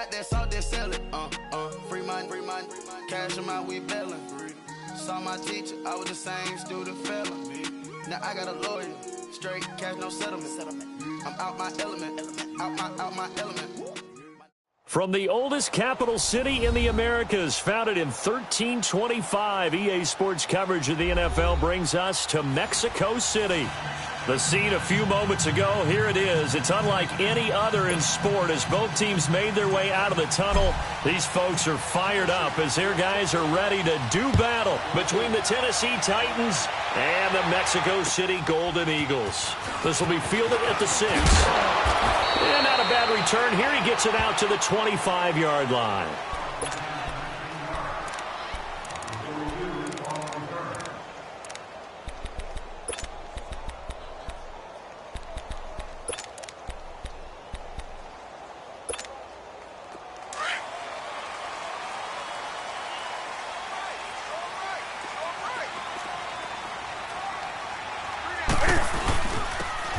got that salt, that sell it. Free money, cash amount, we bailing. Saw my teacher, I was the same student fella. Now I got a lawyer, straight cash, no settlement. I'm out my element, out my element. From the oldest capital city in the Americas, founded in 1325, EA Sports coverage of the NFL brings us to Mexico City. The scene a few moments ago, here it is. It's unlike any other in sport as both teams made their way out of the tunnel. These folks are fired up as their guys are ready to do battle between the Tennessee Titans and the Mexico City Golden Eagles. This will be fielded at the 6. And not a bad return here. He gets it out to the 25-yard line.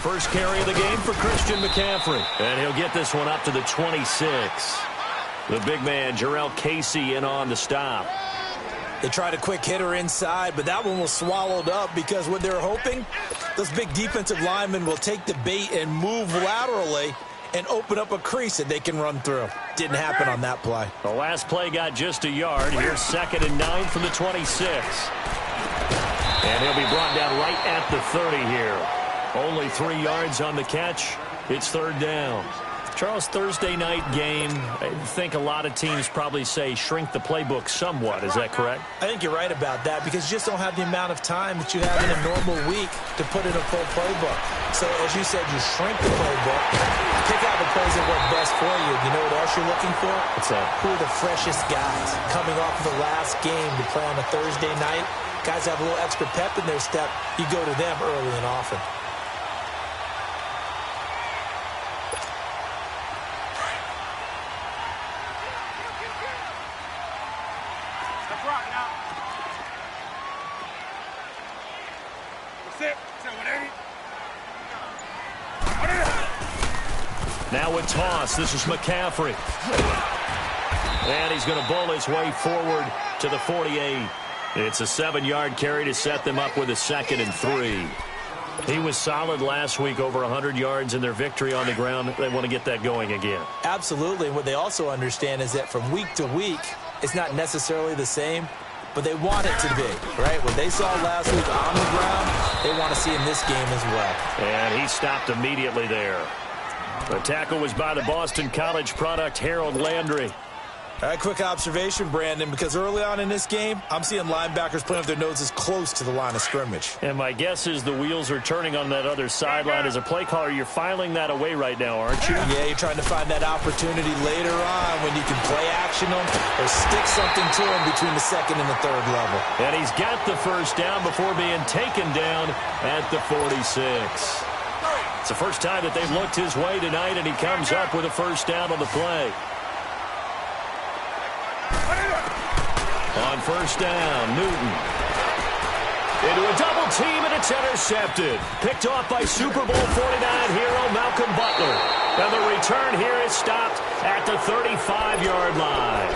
First carry of the game for Christian McCaffrey. And he'll get this one up to the 26. The big man, Jarrell Casey, in on the stop. They tried a quick hitter inside, but that one was swallowed up because what they're hoping, those big defensive linemen will take the bait and move laterally and open up a crease that they can run through. Didn't happen on that play. The last play got just a yard. Here's 2nd and 9 from the 26. And he'll be brought down right at the 30 here. Only 3 yards on the catch. It's 3rd down. Charles, Thursday night game, I think a lot of teams probably say shrink the playbook somewhat. Is that correct? I think you're right about that because you just don't have the amount of time that you have in a normal week to put in a full playbook. So, as you said, you shrink the playbook, pick out the plays that work best for you. You know what else you're looking for? What's that? Who are the freshest guys coming off of the last game to play on a Thursday night? Guys have a little extra pep in their step. You go to them early and often. Now a toss. This is McCaffrey. And he's going to bowl his way forward to the 48. It's a 7-yard carry to set them up with a 2nd and 3. He was solid last week, over 100 yards in their victory on the ground. They want to get that going again. Absolutely. What they also understand is that from week to week, it's not necessarily the same, but they want it to be, right? What they saw last week on the ground, they want to see in this game as well. And he stopped immediately there. The tackle was by the Boston College product, Harold Landry. All right, quick observation, Brandon, because early on in this game, I'm seeing linebackers putting up their noses close to the line of scrimmage. And my guess is the wheels are turning on that other sideline. As a play caller, you're filing that away right now, aren't you? Yeah, you're trying to find that opportunity later on when you can play action them or stick something to them between the 2nd and the 3rd level. And he's got the first down before being taken down at the 46. It's the first time that they've looked his way tonight, and he comes up with a first down on the play. On first down, Newton. Into a double team, and it's intercepted. Picked off by Super Bowl 49 hero Malcolm Butler. And the return here is stopped at the 35-yard line.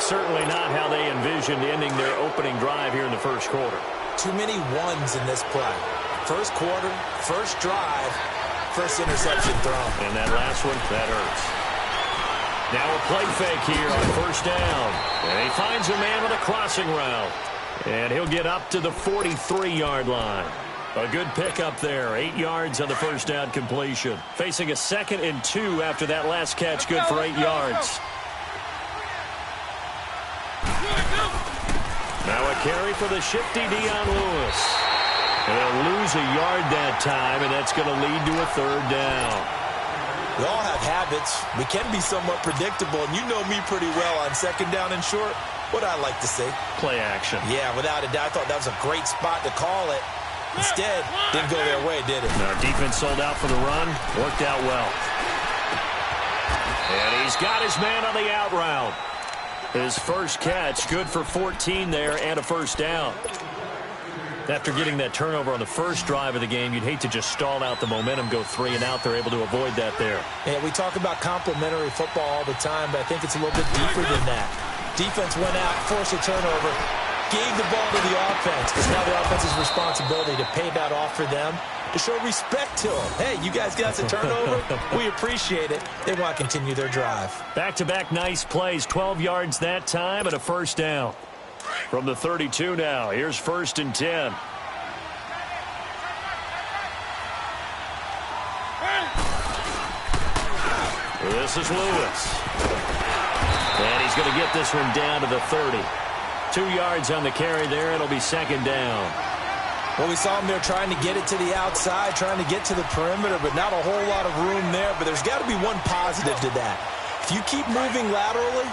Certainly not how they envisioned ending their opening drive here in the first quarter. Too many ones in this play. First quarter, first drive, first interception thrown. And that last one, that hurts. Now a play fake here on first down. And he finds a man with a crossing route. And he'll get up to the 43-yard line. A good pickup there. 8 yards on the first down completion. Facing a 2nd and 2 after that last catch. Good for 8 yards. Now a carry for the shifty Dion Lewis. And they'll lose a yard that time, and that's going to lead to a 3rd down. We all have habits. We can be somewhat predictable, and you know me pretty well on 2nd down and short. What I like to say? Play action. Yeah, without a doubt. I thought that was a great spot to call it. Instead, didn't go their way, did it? Our defense sold out for the run. Worked out well. And he's got his man on the out route. His first catch, good for 14 there and a first down. After getting that turnover on the first drive of the game, you'd hate to just stall out the momentum, go 3 and out. They're able to avoid that there. Yeah, we talk about complementary football all the time, but I think it's a little bit deeper than that. Defense went out, forced a turnover, gave the ball to the offense. It's now the offense's responsibility to pay that off for them, to show respect to them. Hey, you guys got us a turnover. We appreciate it. They want to continue their drive. Back-to-back nice plays, 12 yards that time and a first down. From the 32 now, here's 1st and 10. This is Lewis. And he's going to get this one down to the 30. 2 yards on the carry there. It'll be 2nd down. Well, we saw him there trying to get it to the outside, trying to get to the perimeter, but not a whole lot of room there. But there's got to be one positive to that. If you keep moving laterally,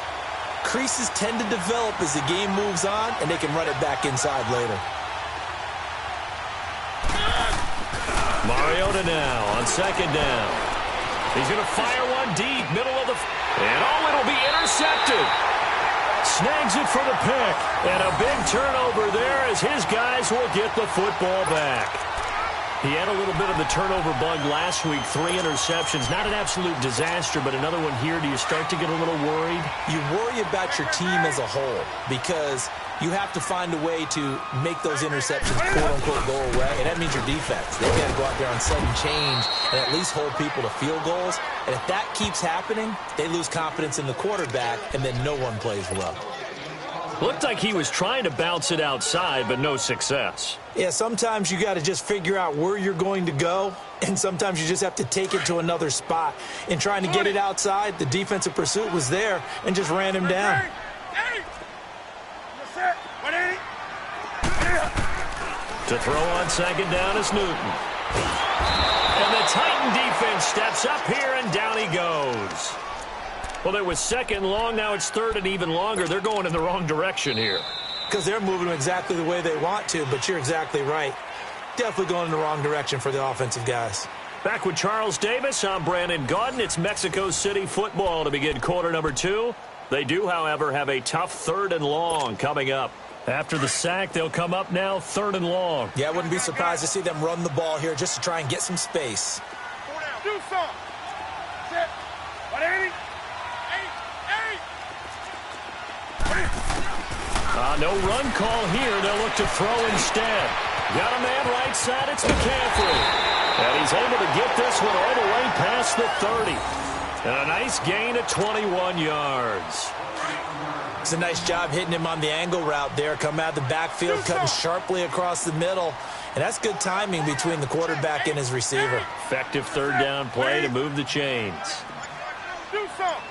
creases tend to develop as the game moves on, and they can run it back inside later. Mariota now on 2nd down. He's going to fire one deep, middle of the... And it'll be intercepted. Snags it for the pick. And a big turnover there as his guys will get the football back. He had a little bit of the turnover bug last week, 3 interceptions. Not an absolute disaster, but another one here. Do you start to get a little worried? You worry about your team as a whole because you have to find a way to make those interceptions, quote-unquote, go away, and that means your defense. They've got to go out there on sudden change and at least hold people to field goals. And if that keeps happening, they lose confidence in the quarterback, and then no one plays well. Looked like he was trying to bounce it outside, but no success. Yeah, sometimes you got to just figure out where you're going to go, and sometimes you just have to take it to another spot. In trying to get it outside, the defensive pursuit was there and just ran him down. To throw on 2nd down is Newton. And the Titan defense steps up here, and down he goes. Well, it was 2nd long. Now it's 3rd and even longer. They're going in the wrong direction here. Because they're moving exactly the way they want to, but you're exactly right. Definitely going in the wrong direction for the offensive guys. Back with Charles Davis, I'm Brandon Gaudin. It's Mexico City football to begin quarter number 2. They do, however, have a tough 3rd and long coming up. After the sack, they'll come up now 3rd and long. Yeah, I wouldn't be surprised to see them run the ball here just to try and get some space. Do something. Set. 180. No run call here. They'll look to throw instead. Got a man right side. It's McCaffrey. And he's able to get this one all the way past the 30. And a nice gain of 21 yards. It's a nice job hitting him on the angle route there. Come out of the backfield, cutting sharply across the middle. And that's good timing between the quarterback and his receiver. Effective 3rd down play to move the chains. Do something.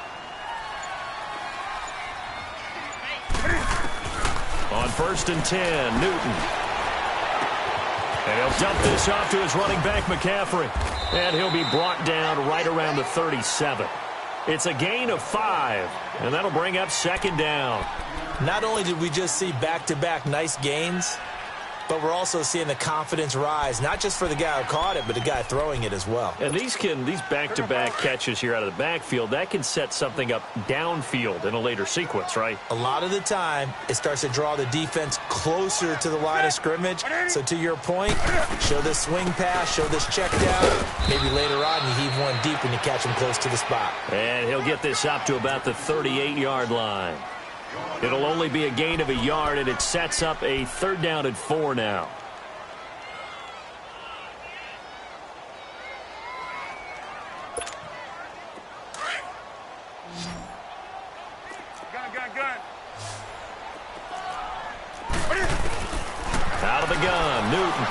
On 1st and 10, Newton. And he'll dump this off to his running back, McCaffrey. And he'll be brought down right around the 37. It's a gain of 5, and that'll bring up 2nd down. Not only did we just see back-to-back nice gains, but we're also seeing the confidence rise, not just for the guy who caught it, but the guy throwing it as well. And these back-to-back catches here out of the backfield, that can set something up downfield in a later sequence, right? A lot of the time, it starts to draw the defense closer to the line of scrimmage. So to your point, show this swing pass, show this check down. Maybe later on you heave one deep and you catch him close to the spot. And he'll get this up to about the 38-yard line. It'll only be a gain of a yard, and it sets up a 3rd down and 4 now. Gun. Out of the gun, Newton.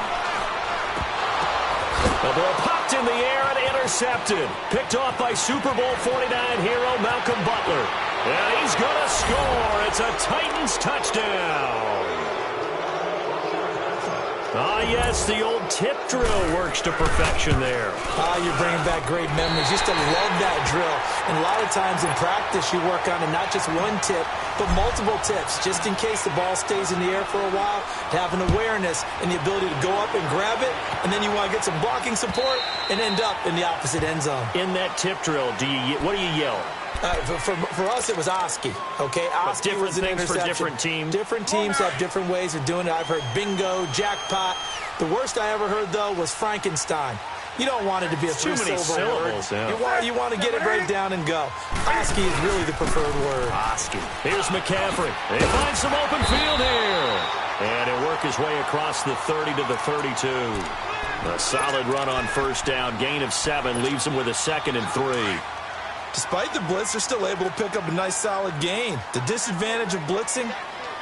The ball popped in the air and intercepted. Picked off by Super Bowl 49 hero Malcolm Butler. And he's going to score. It's a Titans touchdown. Ah, yes, the old tip drill works to perfection there. You're bringing back great memories. Used to love that drill. And a lot of times in practice, you work on it, not just one tip, but multiple tips, just in case the ball stays in the air for a while, to have an awareness and the ability to go up and grab it, and then you want to get some blocking support and end up in the opposite end zone. In that tip drill, what do you yell? For us, it was Oski. Okay, Oski different was an things for interception. different teams. Different teams have different ways of doing it. I've heard bingo, jackpot. The worst I ever heard, though, was Frankenstein. You don't want it to be a too many syllables. Yeah. You want to get it right down and go. Oski is really the preferred word. Oski. Here's McCaffrey. They find some open field here. And he'll work his way across the 30 to the 32. A solid run on first down. Gain of 7 leaves him with a 2nd and 3. Despite the blitz, they're still able to pick up a nice solid gain. The disadvantage of blitzing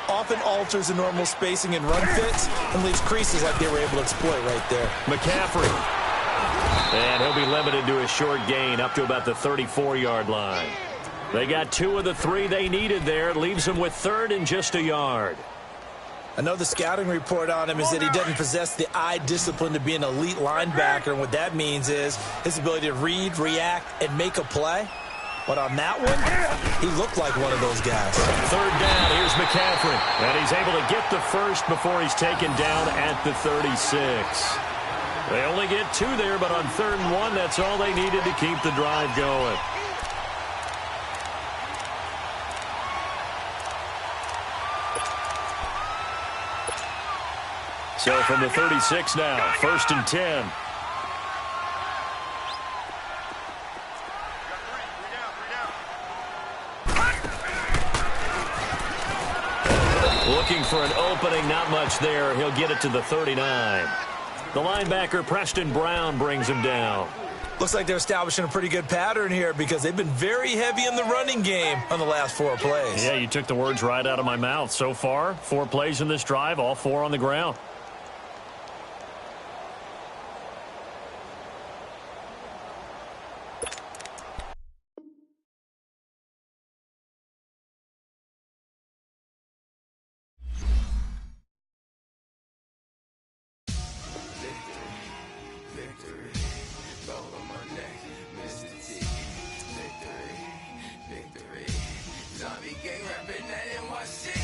often alters the normal spacing and run fits and leaves creases like they were able to exploit right there. McCaffrey. And he'll be limited to a short gain up to about the 34-yard line. They got 2 of the 3 they needed there. It leaves them with 3rd and just a yard. Another scouting report on him is that he doesn't possess the eye discipline to be an elite linebacker. And what that means is his ability to read, react, and make a play. But on that one, he looked like one of those guys. 3rd down, here's McCaffrey. And he's able to get the first before he's taken down at the 36. They only get 2 there, but on 3rd and 1, that's all they needed to keep the drive going. So from the 36 now, 1st and 10. Looking for an opening, not much there. He'll get it to the 39. The linebacker, Preston Brown, brings him down. Looks like they're establishing a pretty good pattern here because they've been very heavy in the running game on the last 4 plays. Yeah, you took the words right out of my mouth. So far, 4 plays in this drive, all 4 on the ground. Zombie gang rapping that in my city.